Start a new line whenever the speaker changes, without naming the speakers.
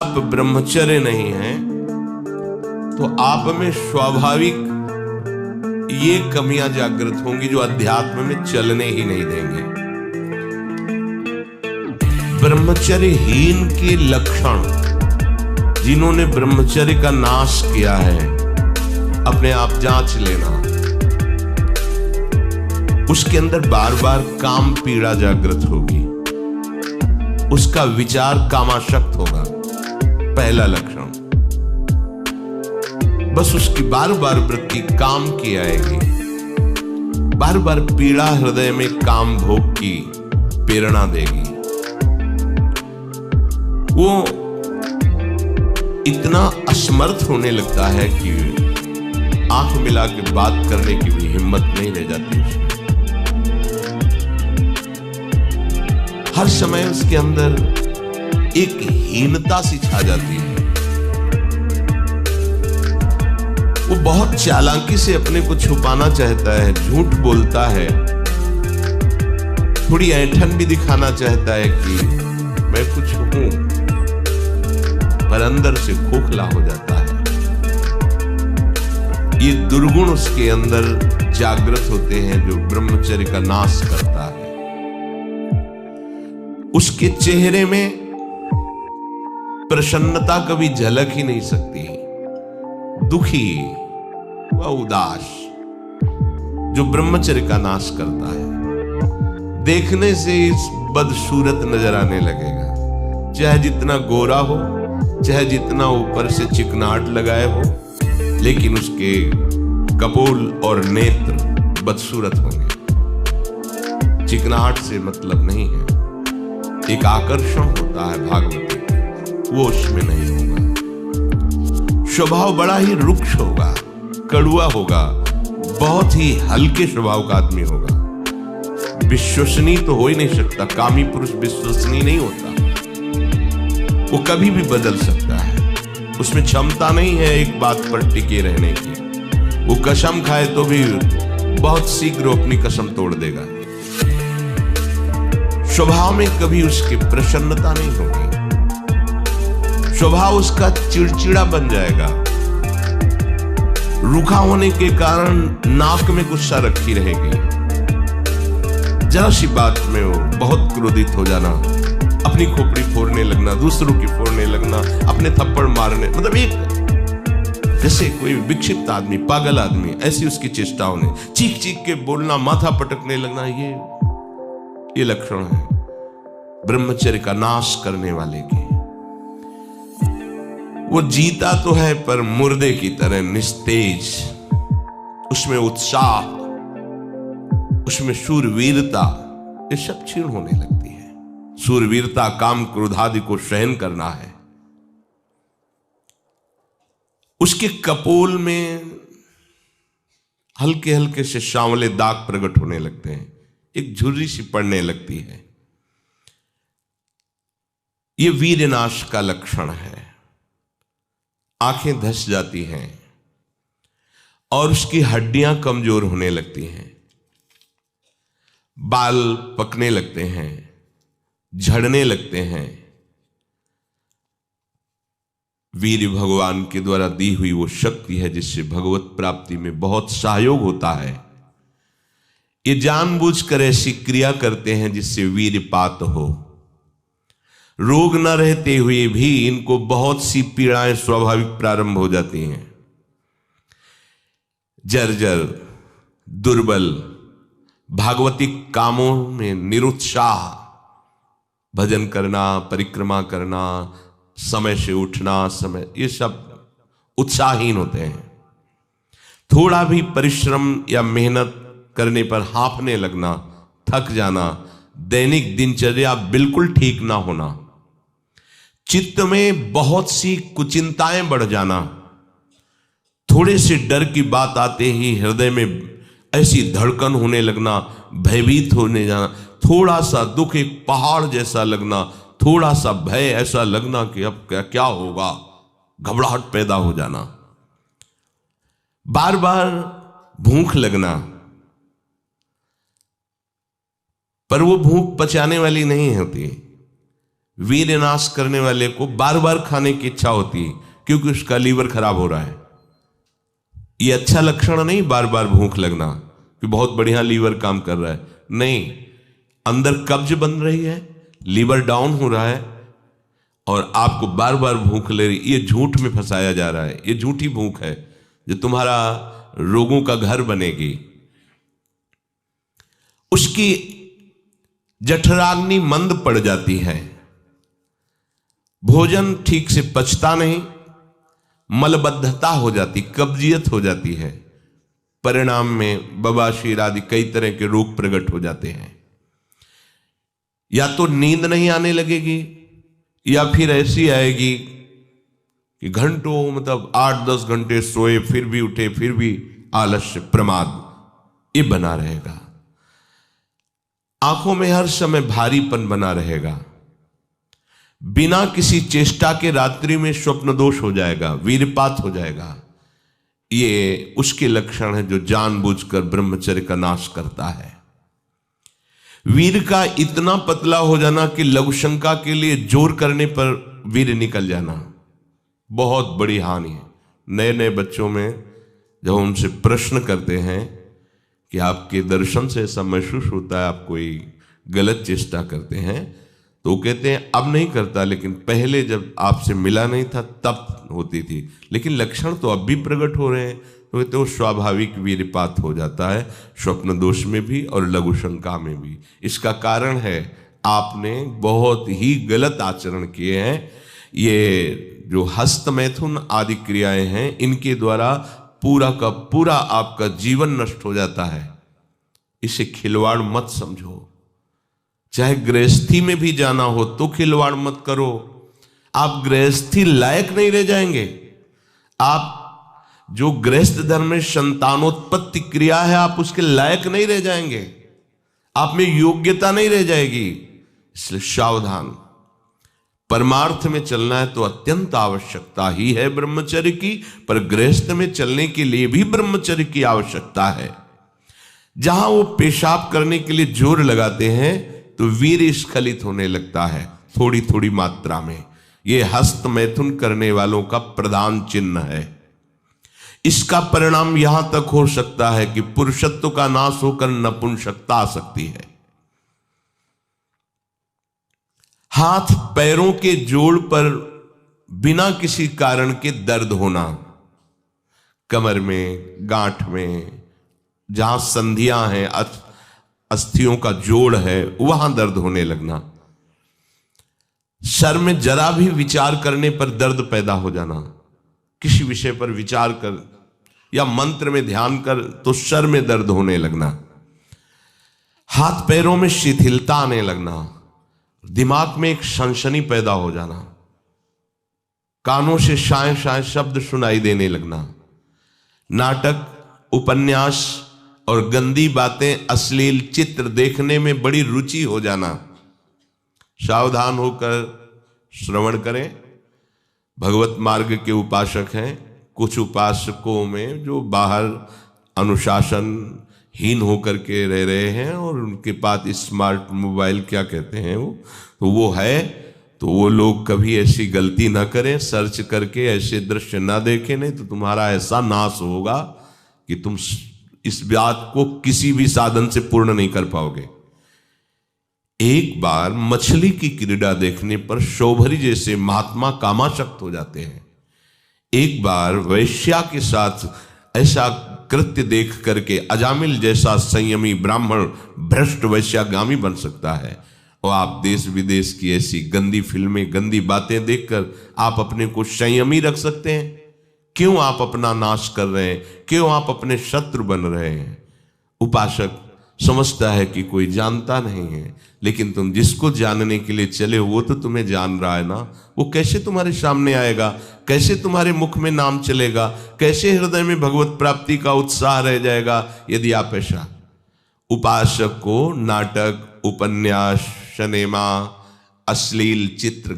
आप ब्रह्मचर्य नहीं है तो आप में स्वाभाविक ये कमियां जागृत होंगी जो अध्यात्म में चलने ही नहीं देंगे। ब्रह्मचर्यहीन के लक्षण, जिन्होंने ब्रह्मचर्य का नाश किया है, अपने आप जांच लेना। उसके अंदर बार बार काम पीड़ा जागृत होगी, उसका विचार कामाशक्त होगा, पहला लक्षण। बस उसकी बार बार वृत्ति काम की आएगी, बार बार पीड़ा हृदय में काम भोग की प्रेरणा देगी। वो इतना असमर्थ होने लगता है कि आंख मिला के बात करने की भी हिम्मत नहीं रह जाती उसकी। हर समय उसके अंदर एक हीनता सी छा जाती है। वो बहुत चालाकी से अपने को छुपाना चाहता है, झूठ बोलता है, थोड़ी ऐंठन भी दिखाना चाहता है कि मैं कुछ हूं, पर अंदर से खोखला हो जाता है। ये दुर्गुण उसके अंदर जागृत होते हैं जो ब्रह्मचर्य का नाश करता है। उसके चेहरे में प्रसन्नता कभी झलक ही नहीं सकती, दुखी व उदास, जो ब्रह्मचर्य का नाश करता है। देखने से इस बदसूरत नजर आने लगेगा, चाहे जितना गोरा हो, चाहे जितना ऊपर से चिकनाट लगाए हो, लेकिन उसके कपोल और नेत्र बदसूरत होंगे। चिकनाहट से मतलब नहीं है, एक आकर्षण होता है भागवती, वो उसमें नहीं होगा। स्वभाव बड़ा ही रुक्ष होगा, कड़ुआ होगा, बहुत ही हल्के स्वभाव का आदमी होगा। विश्वसनीय तो हो ही नहीं सकता, कामी पुरुष विश्वसनीय नहीं होता। वो कभी भी बदल सकता है, उसमें क्षमता नहीं है एक बात पर टिके रहने की। वो कसम खाए तो भी बहुत शीघ्र अपनी कसम तोड़ देगा। स्वभाव में कभी उसकी प्रसन्नता नहीं होगी, स्वभाव उसका चिड़चिड़ा बन जाएगा। रूखा होने के कारण नाक में गुस्सा रखी रहेगी, जरा सी बात में वो बहुत क्रोधित हो जाना, अपनी खोपड़ी फोड़ने लगना, दूसरों की फोड़ने लगना, अपने थप्पड़ मारने, मतलब एक जैसे कोई विक्षिप्त आदमी, पागल आदमी, ऐसी उसकी चेष्टा होने, चीख चीख के बोलना, माथा पटकने लगना, ये लक्षण है ब्रह्मचर्य का नाश करने वाले के। वो जीता तो है पर मुर्दे की तरह निस्तेज, उसमें उत्साह, उसमें शूरवीरता, ये सब क्षीण होने लगती है। शूरवीरता काम क्रोध आदि को सहन करना है। उसके कपोल में हल्के हल्के से सांवले दाग प्रकट होने लगते हैं, एक झुर्री सी पड़ने लगती है। ये वीरनाश का लक्षण है। आंखें धस जाती हैं और उसकी हड्डियां कमजोर होने लगती हैं, बाल पकने लगते हैं, झड़ने लगते हैं। वीर भगवान के द्वारा दी हुई वो शक्ति है जिससे भगवत प्राप्ति में बहुत सहयोग होता है। ये जानबूझकर ऐसी क्रिया करते हैं जिससे वीरपात हो। रोग न रहते हुए भी इनको बहुत सी पीड़ाएं स्वाभाविक प्रारंभ हो जाती हैं। जर्जर, दुर्बल, भागवतिक कामों में निरुत्साह, भजन करना, परिक्रमा करना, समय से उठना, समय, ये सब उत्साहहीन होते हैं। थोड़ा भी परिश्रम या मेहनत करने पर हांफने लगना, थक जाना, दैनिक दिनचर्या बिल्कुल ठीक ना होना, चित्त में बहुत सी कुचिंताएं बढ़ जाना, थोड़े से डर की बात आते ही हृदय में ऐसी धड़कन होने लगना, भयभीत होने जाना, थोड़ा सा दुख एक पहाड़ जैसा लगना, थोड़ा सा भय ऐसा लगना कि अब क्या होगा, घबराहट पैदा हो जाना, बार बार भूख लगना, पर वो भूख पचाने वाली नहीं होती, वीर्य नाश करने वाले को बार बार खाने की इच्छा होती है क्योंकि उसका लीवर खराब हो रहा है। ये अच्छा लक्षण नहीं, बार बार भूख लगना कि बहुत बढ़िया लीवर काम कर रहा है, नहीं, अंदर कब्ज बन रही है, लीवर डाउन हो रहा है और आपको बार बार भूख ले रही। ये झूठ में फंसाया जा रहा है, ये झूठी भूख है जो तुम्हारा रोगों का घर बनेगी। उसकी जठराग्नि मंद पड़ जाती है, भोजन ठीक से पचता नहीं, मलबद्धता हो जाती, कब्जियत हो जाती है, परिणाम में बवासीर आदि कई तरह के रोग प्रकट हो जाते हैं। या तो नींद नहीं आने लगेगी या फिर ऐसी आएगी कि घंटों मतलब 8-10 घंटे सोए फिर भी उठे फिर भी आलस्य प्रमाद ये बना रहेगा। आंखों में हर समय भारीपन बना रहेगा, बिना किसी चेष्टा के रात्रि में स्वप्न दोष हो जाएगा, वीरपात हो जाएगा। ये उसके लक्षण है जो जानबूझकर ब्रह्मचर्य का नाश करता है। वीर का इतना पतला हो जाना कि लघुशंका के लिए जोर करने पर वीर निकल जाना बहुत बड़ी हानि है। नए नए बच्चों में जब उनसे प्रश्न करते हैं कि आपके दर्शन से ऐसा महसूस होता है आप कोई गलत चेष्टा करते हैं, तो वो कहते हैं अब नहीं करता, लेकिन पहले जब आपसे मिला नहीं था तब होती थी, लेकिन लक्षण तो अब भी प्रकट हो रहे हैं। तो कहते वो स्वाभाविक वीरपात हो जाता है, स्वप्न दोष में भी और लघु शंका में भी। इसका कारण है आपने बहुत ही गलत आचरण किए हैं। ये जो हस्त मैथुन आदि क्रियाएं हैं इनके द्वारा पूरा का पूरा आपका जीवन नष्ट हो जाता है। इसे खिलवाड़ मत समझो। चाहे गृहस्थी में भी जाना हो तो खिलवाड़ मत करो। आप गृहस्थी लायक नहीं रह जाएंगे। आप जो गृहस्थ धर्म में संतानोत्पत्ति क्रिया है आप उसके लायक नहीं रह जाएंगे, आप में योग्यता नहीं रह जाएगी। इसलिए सावधान। परमार्थ में चलना है तो अत्यंत आवश्यकता ही है ब्रह्मचर्य की, पर गृहस्थ में चलने के लिए भी ब्रह्मचर्य की आवश्यकता है। जहां वो पेशाब करने के लिए जोर लगाते हैं तो वीर स्खलित होने लगता है थोड़ी थोड़ी मात्रा में। यह हस्त मैथुन करने वालों का प्रधान चिन्ह है। इसका परिणाम यहां तक हो सकता है कि पुरुषत्व का नाश होकर नपुंसकता आ सकती है। हाथ पैरों के जोड़ पर बिना किसी कारण के दर्द होना, कमर में, गांठ में, जहां संधियां हैं, अस्थियों का जोड़ है, वहां दर्द होने लगना। सर में जरा भी विचार करने पर दर्द पैदा हो जाना। किसी विषय पर विचार कर या मंत्र में ध्यान कर तो सर में दर्द होने लगना। हाथ पैरों में शिथिलता आने लगना। दिमाग में एक सनसनी पैदा हो जाना। कानों से शाय शाय शब्द सुनाई देने लगना। नाटक, उपन्यास और गंदी बातें, अश्लील चित्र देखने में बड़ी रुचि हो जाना। सावधान होकर श्रवण करें। भगवत मार्ग के उपासक हैं, कुछ उपासकों में जो बाहर अनुशासनहीन होकर के रह रहे हैं और उनके पास स्मार्ट मोबाइल क्या कहते हैं वो है, तो वो लोग कभी ऐसी गलती ना करें, सर्च करके ऐसे दृश्य ना देखें, नहीं तो तुम्हारा ऐसा नाश होगा कि तुम इस बात को किसी भी साधन से पूर्ण नहीं कर पाओगे। एक बार मछली की क्रीड़ा देखने पर शौभरी जैसे महात्मा कामाशक्त हो जाते हैं। एक बार वैश्या के साथ ऐसा कृत्य देख करके अजामिल जैसा संयमी ब्राह्मण भ्रष्ट वैश्यागामी बन सकता है। और आप देश विदेश की ऐसी गंदी फिल्में, गंदी बातें देखकर आप अपने को संयमी रख सकते हैं? क्यों आप अपना नाश कर रहे हैं? क्यों आप अपने शत्रु बन रहे हैं? उपासक समझता है कि कोई जानता नहीं है, लेकिन तुम जिसको जानने के लिए चले वो तो तुम्हें जान रहा है ना। वो कैसे तुम्हारे सामने आएगा? कैसे तुम्हारे मुख में नाम चलेगा? कैसे हृदय में भगवत प्राप्ति का उत्साह रह जाएगा यदि आप ऐसा? उपासक को नाटक, उपन्यास, सिनेमा, अश्लील चित्र,